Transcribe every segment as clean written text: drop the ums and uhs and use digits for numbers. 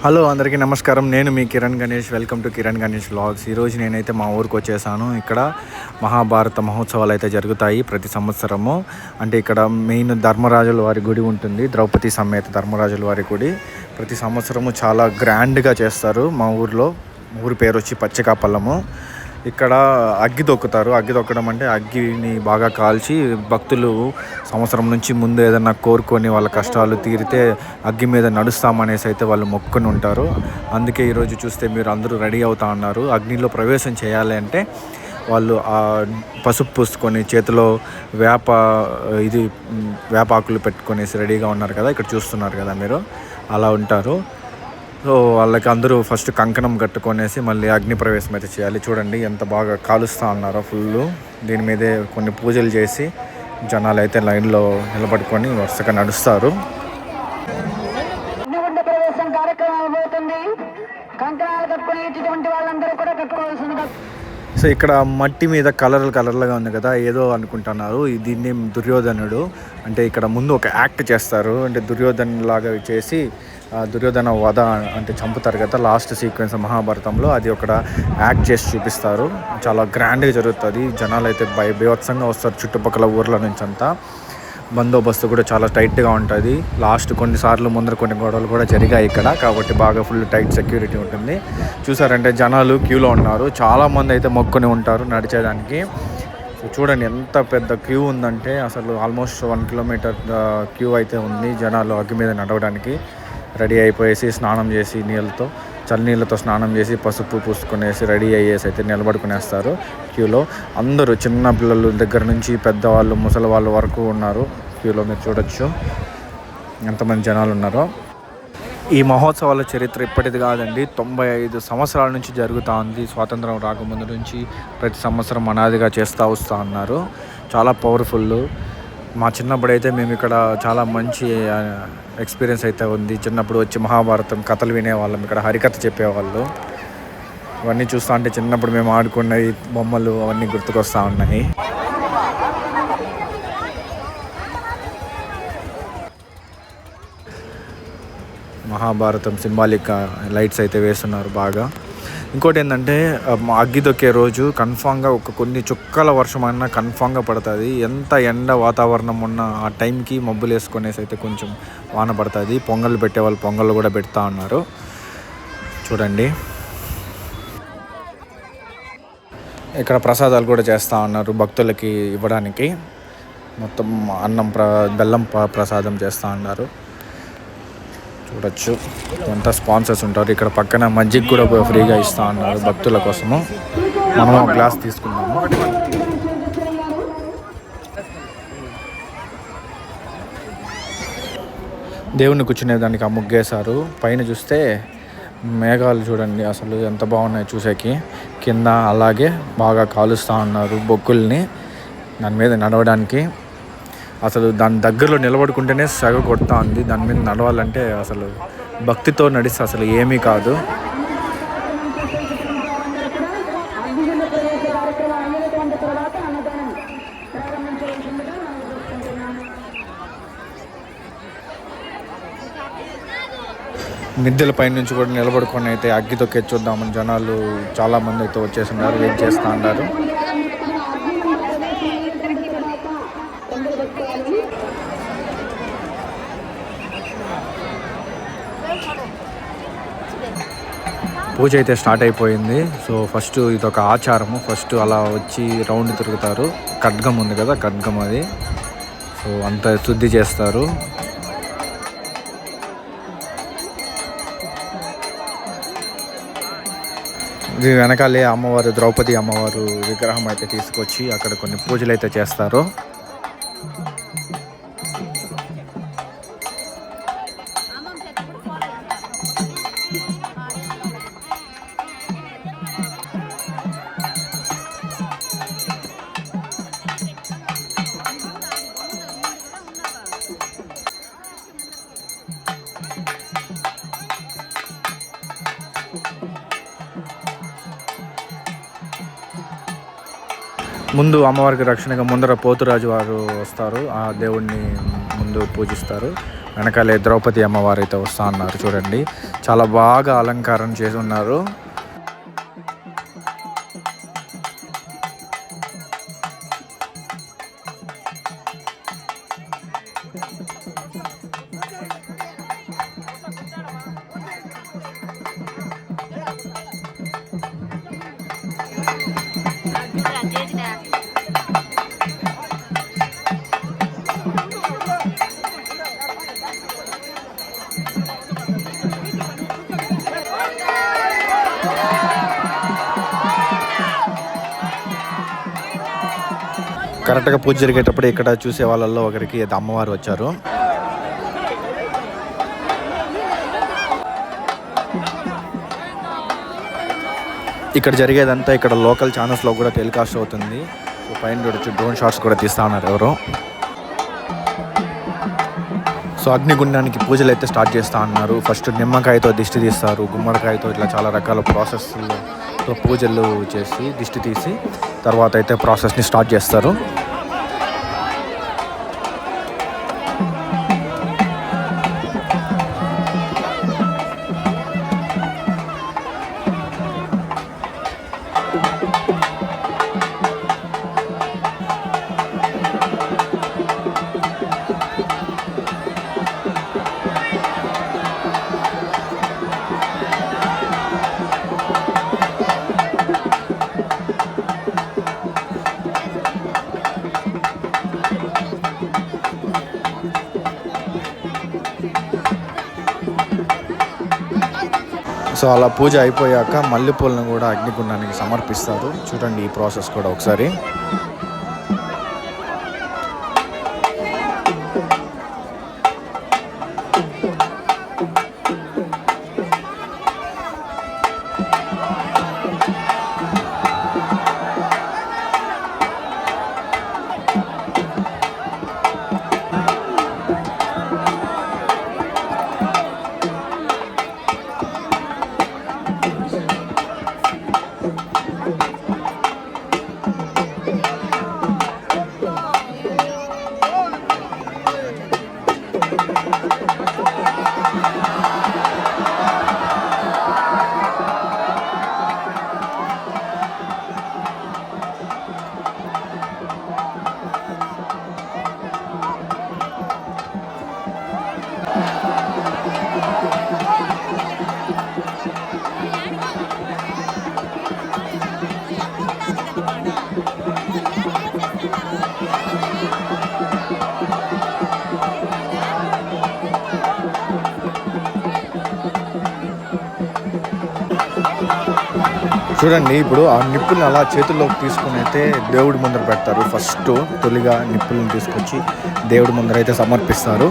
Hello అందరికీ నమస్కారం. నేను మీ Kiran Ganesh. Welcome to Kiran Ganesh vlogs. ఈరోజు నేనైతే మా ఊరికి వచ్చేసాను. ఇక్కడ మహాభారత మహోత్సవాలు అయితే జరుగుతాయి ప్రతి సంవత్సరము. అంటే ఇక్కడ మెయిన్ ధర్మరాజుల వారి గుడి ఉంటుంది, ద్రౌపది సమేత ధర్మరాజుల వారి గుడి. ప్రతి సంవత్సరము చాలా గ్రాండ్గా చేస్తారు మా ఊరిలో. ఊరి పేరు వచ్చి పచ్చికాపల్లము. ఇక్కడ అగ్గి దొక్కుతారు. అగ్గి దొక్కడం అంటే అగ్గిని బాగా కాల్చి భక్తులు సంవత్సరం నుంచి ముందు ఏదన్నా కోరుకొని వాళ్ళ కష్టాలు తీరితే అగ్గి మీద నడుస్తామనేసి అయితే వాళ్ళు మొక్కుని ఉంటారు. అందుకే ఈరోజు చూస్తే మీరు అందరూ రెడీ అవుతా ఉన్నారు. అగ్నిలో ప్రవేశం చేయాలి అంటే వాళ్ళు పసుపు పూసుకొని చేతిలో వేపాకులు పెట్టుకొనేసి రెడీగా ఉన్నారు కదా. ఇక్కడ చూస్తున్నారు కదా మీరు, అలా ఉంటారు. సో వాళ్ళకి అందరూ ఫస్ట్ కంకణం కట్టుకొనేసి మళ్ళీ అగ్ని ప్రవేశం అయితే చేయాలి. చూడండి ఎంత బాగా కాలుస్తూ ఉన్నారో ఫుల్. దీని మీదే కొన్ని పూజలు చేసి జనాలు అయితే లైన్లో నిలబడుకొని వరుసగా నడుస్తారు. సో ఇక్కడ మట్టి మీద కలర్లుగా ఉంది కదా, ఏదో అనుకుంటున్నారు. దీన్ని దుర్యోధనుడు అంటే ఇక్కడ ముందు ఒక యాక్ట్ చేస్తారు. అంటే దుర్యోధన్ లాగా చేసి దుర్యోధన వధ అంటే చంపుతారు కదా లాస్ట్ సీక్వెన్స్ మహాభారతంలో, అది ఒక యాక్ట్ చేసి చూపిస్తారు. చాలా గ్రాండ్గా జరుగుతుంది. జనాలు అయితే బీభత్సంగా వస్తారు చుట్టుపక్కల ఊర్ల నుంచి అంతా. బందోబస్తు కూడా చాలా టైట్గా ఉంటుంది. లాస్ట్ కొన్నిసార్లు ముందర కొన్ని గొడవలు కూడా జరిగాయి ఇక్కడ, కాబట్టి బాగా ఫుల్ టైట్ సెక్యూరిటీ ఉంటుంది. చూసారంటే జనాలు క్యూలో ఉన్నారు. చాలామంది అయితే మొక్కుని ఉంటారు నడిచేదానికి. సో చూడండి ఎంత పెద్ద క్యూ ఉందంటే అసలు ఆల్మోస్ట్ 1 కిలోమీటర్ క్యూ అయితే ఉంది. జనాలు అగ్గి మీద నడవడానికి రెడీ అయిపోయేసి స్నానం చేసి చల్లనీళ్ళతో స్నానం చేసి పసుపు పూసుకునేసి రెడీ అయ్యేసి అయితే నిలబడుకునేస్తారు క్యూలో. అందరూ చిన్న పిల్లల దగ్గర నుంచి పెద్దవాళ్ళు ముసలి వాళ్ళ వరకు ఉన్నారు క్యూలో. మీరు చూడొచ్చు ఎంతమంది జనాలు ఉన్నారో. ఈ మహోత్సవాల చరిత్ర ఇప్పటిది కాదండి, 95 సంవత్సరాల నుంచి జరుగుతూ ఉంది. స్వాతంత్రం రాకముందు నుంచి ప్రతి సంవత్సరం అనాదిగా చేస్తూ వస్తూ ఉన్నారు. చాలా పవర్ఫుల్. మా చిన్నప్పుడైతే మేము ఇక్కడ చాలా మంచి ఎక్స్పీరియన్స్ అయితే ఉంది. చిన్నప్పుడు వచ్చి మహాభారతం కథలు వినేవాళ్ళం, ఇక్కడ హరికథ చెప్పేవాళ్ళు. ఇవన్నీ చూస్తూ ఉంటే చిన్నప్పుడు మేము ఆడుకున్న ఈ బొమ్మలు అవన్నీ గుర్తుకొస్తూ ఉన్నాయి. మహాభారతం సింబాలిక్ లైట్స్ అయితే వేస్తున్నారు బాగా. ఇంకోటి ఏంటంటే అగ్గి దొక్కే రోజు కన్ఫామ్గా కొన్ని చుక్కల వర్షం అన్నా కన్ఫామ్గా పడుతుంది. ఎంత ఎండ వాతావరణం ఉన్న ఆ టైంకి మబ్బులు వేసుకొనేసి అయితే కొంచెం వాన పడుతుంది. పొంగళ్ళు పెట్టేవాళ్ళు పొంగళ్ళు కూడా పెడతా ఉన్నారు. చూడండి ఇక్కడ ప్రసాదాలు కూడా చేస్తూ ఉన్నారు భక్తులకి ఇవ్వడానికి. మొత్తం అన్నం బెల్లం ప్రసాదం చేస్తూ ఉన్నారు. చూడొచ్చు అంతా స్పాన్సర్స్ ఉంటారు. ఇక్కడ పక్కన మజ్జిగ కూడా ఫ్రీగా ఇస్తూ ఉన్నారు భక్తుల కోసము. మనం ఒక గ్లాస్ తీసుకున్నాము. దేవుణ్ణి కూర్చునేదానికి ఆ ముగ్గేశారు. పైన చూస్తే మేఘాలు చూడండి అసలు ఎంత బాగున్నాయి చూసేకి. కింద అలాగే బాగా కాలుస్తూ ఉన్నారు బొగ్గుల్ని దాని మీద నడవడానికి. అసలు దాని దగ్గరలో నిలబడుకుంటేనే సగ కొడతా ఉంది. దాని మీద నడవాలంటే అసలు భక్తితో నడిస్తే అసలు ఏమీ కాదు. మిద్దెల పై నుంచి కూడా నిలబడుకొని అయితే అగ్గి తొక్కి చూద్దామని జనాలు చాలామంది అయితే వచ్చేస్తున్నారు, వెయిట్ చేస్తూ ఉన్నారు. పూజ అయితే స్టార్ట్ అయిపోయింది. సో ఫస్ట్ ఇదొక ఆచారము. ఫస్ట్ అలా వచ్చి రౌండ్ తిరుగుతారు. ఖడ్గం ఉంది కదా, ఖడ్గం అది. సో అంత శుద్ధి చేస్తారు. ఇది వెనకాలే అమ్మవారు ద్రౌపది అమ్మవారు విగ్రహం అయితే తీసుకొచ్చి అక్కడ కొన్ని పూజలు అయితే చేస్తారు. ముందు అమ్మవారికి రక్షణగా ముందర పోతురాజు వారు వస్తారు. ఆ దేవుణ్ణి ముందు పూజిస్తారు. వెనకాలే ద్రౌపది అమ్మవారు అయితే వస్తూ ఉన్నారు. చూడండి చాలా బాగా అలంకారం చేసి ఉన్నారు. కరెక్ట్గా పూజ జరిగేటప్పుడు ఇక్కడ చూసే వాళ్ళల్లో ఒకరికి అమ్మవారు వచ్చారు. ఇక్కడ జరిగేదంతా ఇక్కడ లోకల్ ఛానల్స్లో కూడా టెలికాస్ట్ అవుతుంది. సో పైన చూడొచ్చు డ్రోన్ షాట్స్ కూడా తీస్తూ ఉన్నారు ఎవరో. సో అగ్నిగుండానికి పూజలు అయితే స్టార్ట్ చేస్తూ ఉన్నారు. ఫస్ట్ నిమ్మకాయతో దిష్టి తీస్తారు, గుమ్మడికాయతో ఇట్లా చాలా రకాల ప్రాసెస్తో పూజలు చేసి దిష్టి తీసి తర్వాత అయితే ప్రాసెస్ని స్టార్ట్ చేస్తారు. సో అలా పూజ అయిపోయాక మల్లెపూలను కూడా అగ్నిగుండానికి సమర్పిస్తారు. చూడండి ఈ ప్రాసెస్ కూడా ఒకసారి. చూడండి ఇప్పుడు ఆ నిప్పుల్ని అలా చేతుల్లోకి తీసుకుని అయితే దేవుడి ముందర పెడతారు. ఫస్ట్ తొలిగా నిప్పులను తీసుకొచ్చి దేవుడి ముందర అయితే సమర్పిస్తారు.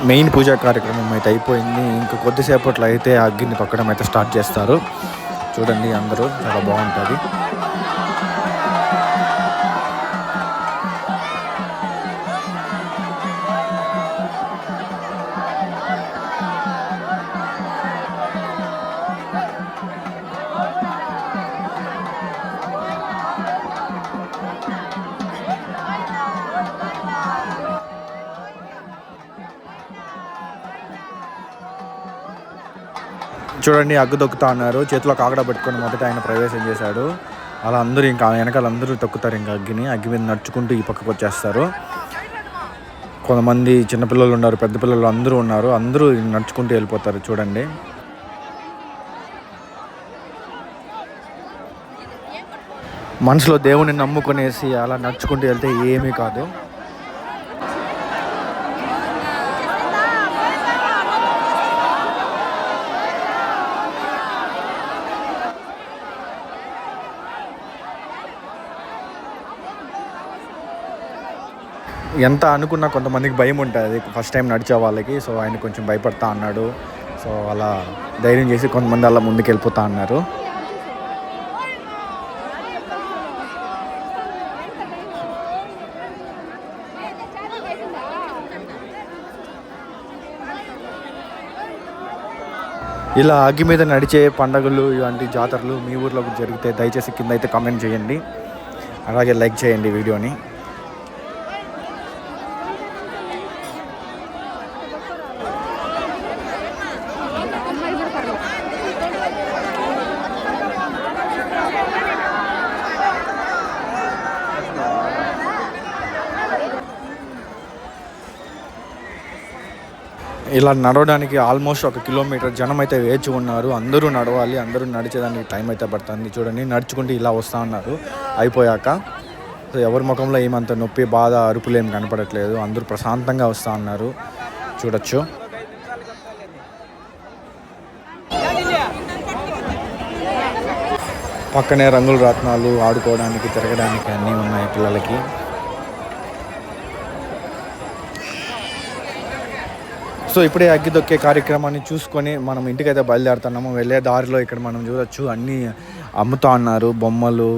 మెయిన్ పూజా కార్యక్రమం అయితే అయిపోయింది. ఇంకా కొద్దిసేపట్లో అయితే అగ్గిని తొక్కడం అయితే స్టార్ట్ చేస్తారు. చూడండి అందరూ, చాలా బాగుంటుంది. చూడండి అగ్గు తొక్కుతా ఉన్నారు. చేతిలో కాకడ పెట్టుకొని మొదట ఆయన ప్రవేశం చేశాడు. అలా అందరూ ఇంకా వెనకాల అందరూ తొక్కుతారు. ఇంకా అగ్గి మీద నడుచుకుంటూ ఈ పక్కకు వచ్చేస్తారు. కొంతమంది చిన్నపిల్లలు ఉన్నారు, పెద్ద పిల్లలు అందరూ ఉన్నారు. అందరూ నడుచుకుంటూ వెళ్ళిపోతారు. చూడండి మనసులో దేవుని నమ్ముకునేసి అలా నడుచుకుంటూ వెళ్తే ఏమీ కాదు. ఎంత అనుకున్నా కొంతమందికి భయం ఉంటుంది ఫస్ట్ టైం నడిచే వాళ్ళకి. సో ఆయన కొంచెం భయపడతా అన్నాడు. సో అలా ధైర్యం చేసి కొంతమంది అలా ముందుకు వెళ్ళిపోతా అన్నారు. ఇలా అగ్గి మీద నడిచే పండుగలు ఇలాంటి జాతరలు మీ ఊర్లో జరిగితే దయచేసి కింద అయితే కామెంట్ చేయండి. అలాగే లైక్ చేయండి వీడియోని. ఇలా నడవడానికి ఆల్మోస్ట్ 1 కిలోమీటర్ జనం అయితే వేచి ఉన్నారు. అందరూ నడవాలి, అందరూ నడిచేదానికి టైం అయితే పడుతుంది. చూడండి నడుచుకుంటూ ఇలా వస్తూ ఉన్నారు అయిపోయాక. సో ఎవరి ముఖంలో ఏమంత నొప్పి, బాధ, అరుపులు ఏం కనపడట్లేదు. అందరూ ప్రశాంతంగా వస్తూ ఉన్నారు. చూడొచ్చు. పక్కనే రంగుల రత్నాలు ఆడుకోవడానికి, తిరగడానికి అన్నీ ఉన్నాయి పిల్లలకి. సో ఇప్పుడే అగ్గి దొక్కే కార్యక్రమాన్ని చూసుకొని మనం ఇంటికైతే బయలుదేరుతున్నాము. వెళ్ళే దారిలో ఇక్కడ మనం చూడొచ్చు అన్నీ అమ్ముతా ఉన్నారు. బొమ్మలు,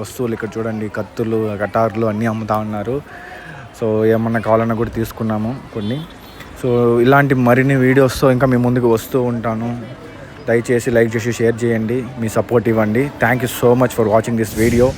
వస్తువులు ఇక్కడ చూడండి, కత్తులు, కటార్లు అన్నీ అమ్ముతా ఉన్నారు. సో ఏమన్నా కావాలన్నా కూడా తీసుకున్నాము కొన్ని. సో ఇలాంటి మరిన్ని వీడియోస్తో ఇంకా మీ ముందుకు వస్తూ ఉంటాను. దయచేసి లైక్ చేసి షేర్ చేయండి, మీ సపోర్ట్ ఇవ్వండి. Thank you so much for watching this video.